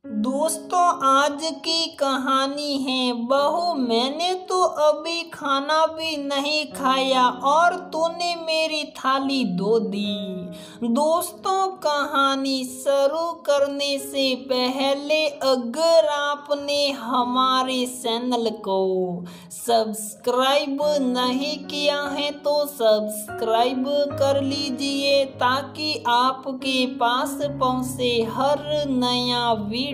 दोस्तों, आज की कहानी है। बहू, मैंने तो अभी खाना भी नहीं खाया और तूने मेरी थाली धो दी। दोस्तों, कहानी शुरू करने से पहले अगर आपने हमारे चैनल को सब्सक्राइब नहीं किया है तो सब्सक्राइब कर लीजिए ताकि आपके पास पहुंचे हर नया वीडियो।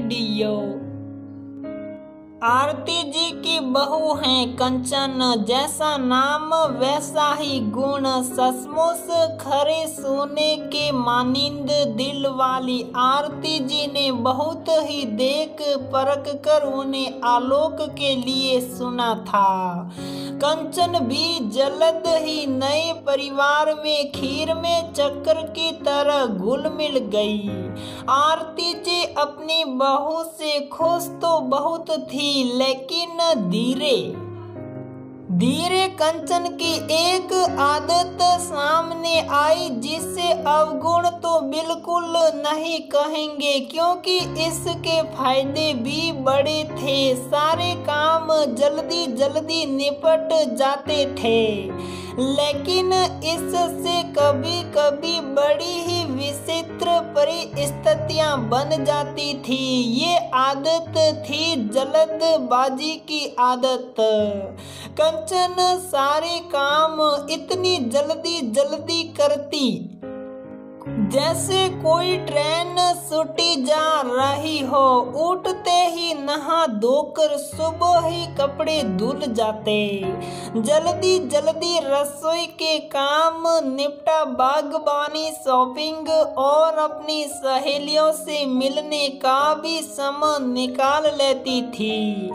आरती जी की बहू हैं कंचन, जैसा नाम वैसा ही गुण, सचमुच खरे सोने के मानिंद दिल वाली आरती जी ने बहुत ही देख परख कर उन्हें आलोक के लिए सुना था। कंचन भी जल्द ही नए परिवार में खीर में चक्कर की तरह घुल मिल गई। आरती जी अपनी बहू से खुश तो बहुत थी, लेकिन धीरे धीरे कंचन की एक आदत सामने आई जिसे अवगुण तो बिल्कुल नहीं कहेंगे, क्योंकि इसके फायदे भी बड़े थे। सारे काम जल्दी जल्दी निपट जाते थे, लेकिन इससे कभी कभी बड़ी ही विचित्र परिस्थितियां बन जाती थी। ये आदत थी जल्दबाजी की आदत। कंचन सारे काम इतनी जल्दी जल्दी करती जैसे कोई ट्रेन छूटी जा रही हो। उठते ही नहा धोकर सुबह ही कपड़े धुल जाते, जल्दी जल्दी रसोई के काम निपटा, बागबानी, शॉपिंग और अपनी सहेलियों से मिलने का भी समय निकाल लेती थी।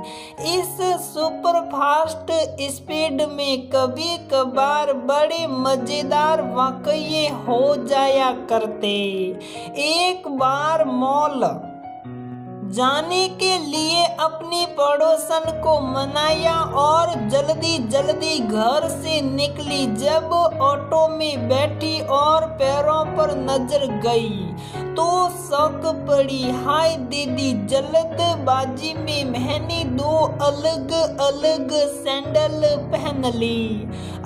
इस सुपरफास्ट स्पीड में कभी कभार बड़े मजेदार वाकये हो जाया करते। एक बार मॉल जाने के लिए अपनी पड़ोसन को मनाया और जल्दी जल्दी घर से निकली। जब ऑटो में बैठी और पैरों पर नजर गई तो शौक पड़ी। हाय दीदी, जल्दबाजी में मैंने दो अलग अलग सैंडल पहन ली,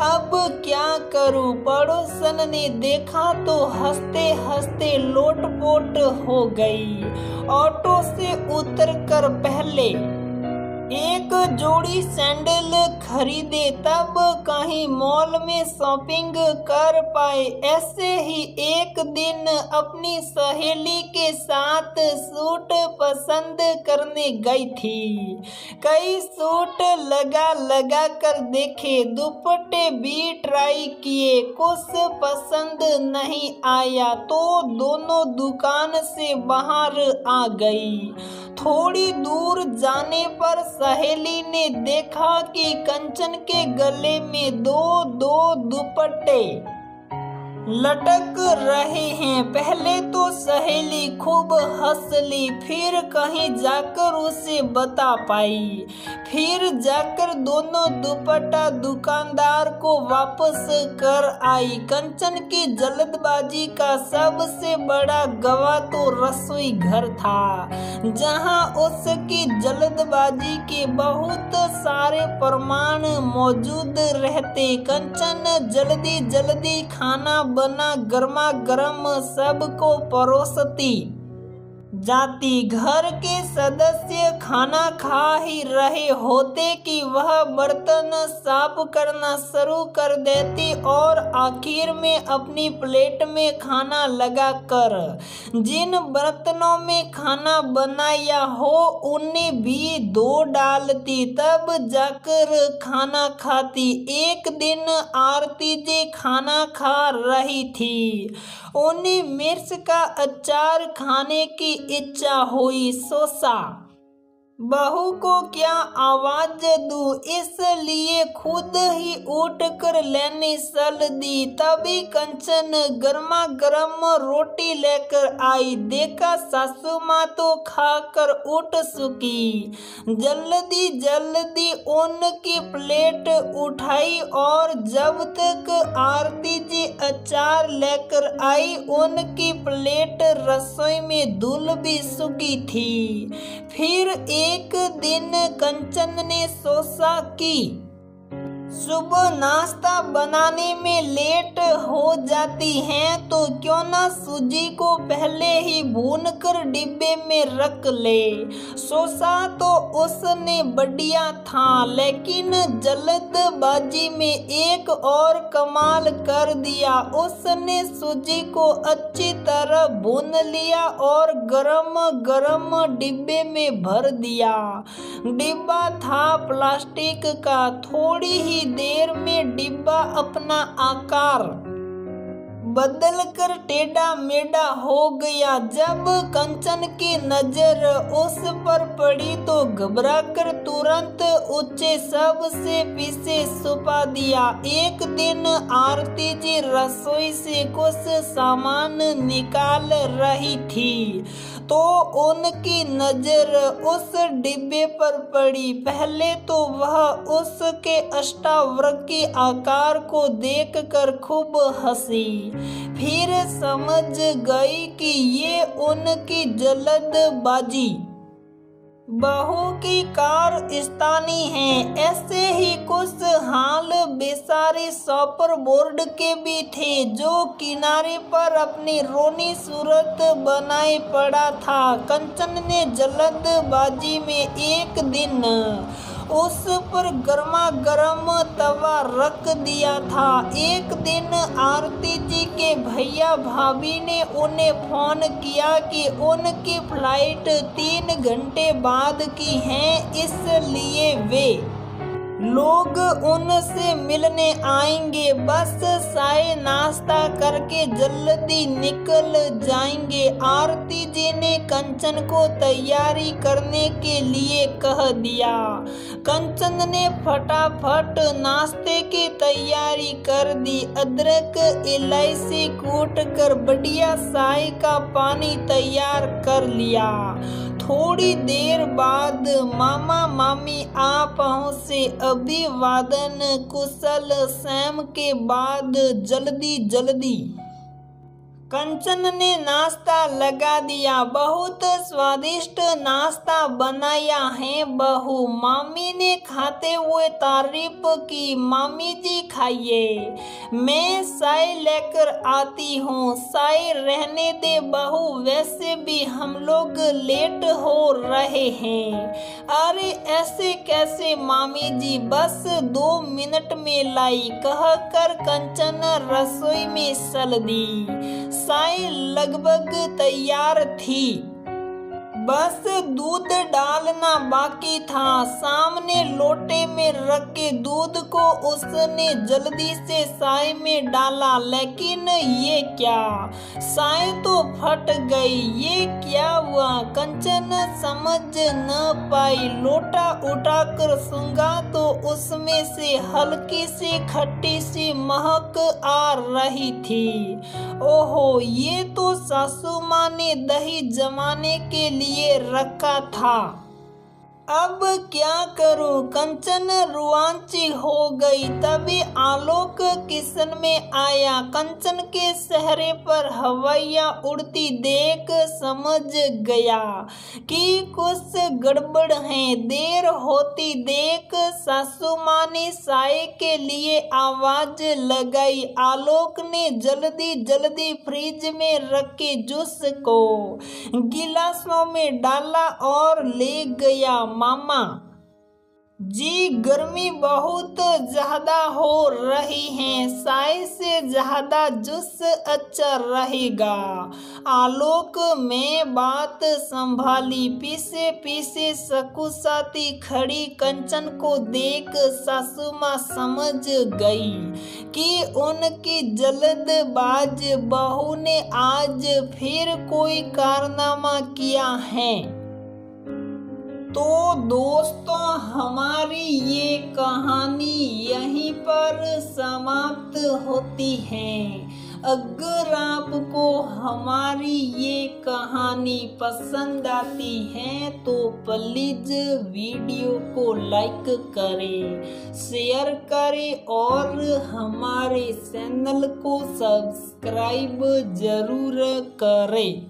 अब क्या करूं? पड़ोसन ने देखा तो हंसते हंसते लोटपोट हो गई। ऑटो से उतरकर पहले एक जोड़ी सैंडल खरीदे, तब कहीं मॉल में शॉपिंग कर पाए। ऐसे ही एक दिन अपनी सहेली के साथ सूट पसंद करने गई थी। कई सूट लगा कर देखे, दुपट्टे भी ट्राई किए, कुछ पसंद नहीं आया तो दोनों दुकान से बाहर आ गई। थोड़ी दूर जाने पर सहेली ने देखा कि कंचन के गले में दो दुपट्टे लटक रहे हैं। पहले तो सहेली खूब हंस ली, फिर कहीं जाकर उसे बता पाई। फिर जाकर दोनों दुपट्टा दुकानदार को वापस कर आई। कंचन की जल्दबाजी का सबसे बड़ा गवाह तो रसोई घर था, जहां उसकी जल्दबाजी के बहुत सारे प्रमाण मौजूद रहते। कंचन जल्दी जल्दी खाना बना गर्मा गर्म सबको परोसती जाती। घर के सदस्य खाना खा ही रहे होते कि वह बर्तन साफ करना शुरू कर देती और आखिर में अपनी प्लेट में खाना लगाकर जिन बर्तनों में खाना बनाया हो उन्हें भी धो डालती, तब जाकर खाना खाती। एक दिन आरती जी खाना खा रही थी, उन्हें मिर्च का अचार खाने की इच्छा हुई। सोचा बहू को क्या आवाज दूं, इसलिए खुद ही उठ कर लेने चल दी। तभी कंचन गर्मा गर्म रोटी लेकर आई। देखा सासू माँ तो खाकर उठ चुकी। जल्दी जल्दी उनकी प्लेट उठाई और जब तक आरती जी अचार लेकर आई उनकी प्लेट रसोई में धुल भी चुकी थी। फिर एक दिन कंचन ने सोचा कि सुबह नाश्ता बनाने में लेट हो जाती है तो क्यों ना सूजी को पहले ही भून कर डिब्बे में रख ले। सोचा तो उसने बढ़िया था, लेकिन जल्दबाजी में एक और कमाल कर दिया। उसने सूजी को अच्छी तरह भून लिया और गरम गरम डिब्बे में भर दिया। डिब्बा था प्लास्टिक का। थोड़ी ही देर में डिब्बा अपना आकार बदलकर टेढ़ा मेढ़ा हो गया। जब कंचन की नजर उस पर पड़ी तो घबराकर तुरंत उसे सबसे पीछे छुपा दिया। एक दिन आरती जी रसोई से कुछ सामान निकाल रही थी तो उनकी नजर उस डिब्बे पर पड़ी। पहले तो वह उसके अष्टावक्र आकार को देखकर खूब हंसी, फिर समझ गई कि ये उनकी जल्दबाजी बहू की कारस्तानी है। ऐसे ही कुछ हाल बेचारे शॉपर बोर्ड के भी थे, जो किनारे पर अपनी रोनी सूरत बनाए पड़ा था। कंचन ने जल्दबाजी में एक दिन उस पर गर्मा गर्म तवा रख दिया था। एक दिन आरती जी के भैया भाभी ने उन्हें फोन किया कि उनकी फ्लाइट 3 घंटे बाद की है, इसलिए वे लोग उनसे मिलने आएंगे। बस चाय नाश्ता करके जल्दी निकल जाएंगे। आरती जी ने कंचन को तैयारी करने के लिए कह दिया। कंचन ने फटाफट नाश्ते की तैयारी कर दी। अदरक इलायची कूट कर बढ़िया चाय का पानी तैयार कर लिया। थोड़ी देर बाद मामा मामी आ पहुँचे। अभिवादन कुशल क्षेम के बाद जल्दी जल्दी कंचन ने नाश्ता लगा दिया। बहुत स्वादिष्ट नाश्ता बनाया है बहू, मामी ने खाते हुए तारीफ की। मामी जी खाइए, मैं चाय लेकर आती हूँ। चाय रहने दे बहू, वैसे भी हम लोग लेट हो रहे हैं। अरे ऐसे कैसे मामी जी, बस 2 मिनट में लाई, कहकर कंचन रसोई में चल दी। चाय लगभग तैयार थी, बस दूध डालना बाकी था। सामने लोटे में रखे दूध को उसने जल्दी से चाय में डाला, लेकिन ये क्या, चाय तो फट गई। ये क्या हुआ, कंचन समझ न पाई। लोटा उठाकर सूंघा तो उसमें से हल्की सी खट्टी सी महक आ रही थी। ओहो, ये तो सासू माँ ने दही जमाने के लिए रखा था। अब क्या करूं, कंचन रुआंची हो गई। तभी आलोक किचन में आया। कंचन के चेहरे पर हवाइयां उड़ती देख समझ गया कि कुछ गड़बड़ है। देर होती देख सासू माँ ने चाय के लिए आवाज लगाई। आलोक ने जल्दी जल्दी फ्रिज में रखे जूस को गिलासों में डाला और ले गया। मामा जी, गर्मी बहुत ज्यादा हो रही है, चाय से ज्यादा जूस अच्छा रहेगा। आलोक में बात संभाली। पीछे पीछे सकुचाती खड़ी कंचन को देख सासू माँ समझ गई कि उनकी जल्दबाज बहू ने आज फिर कोई कारनामा किया है। तो दोस्तों हमारी ये कहानी यहीं पर समाप्त होती है। अगर आपको हमारी ये कहानी पसंद आती है तो प्लीज वीडियो को लाइक करें, शेयर करें और हमारे चैनल को सब्सक्राइब जरूर करें।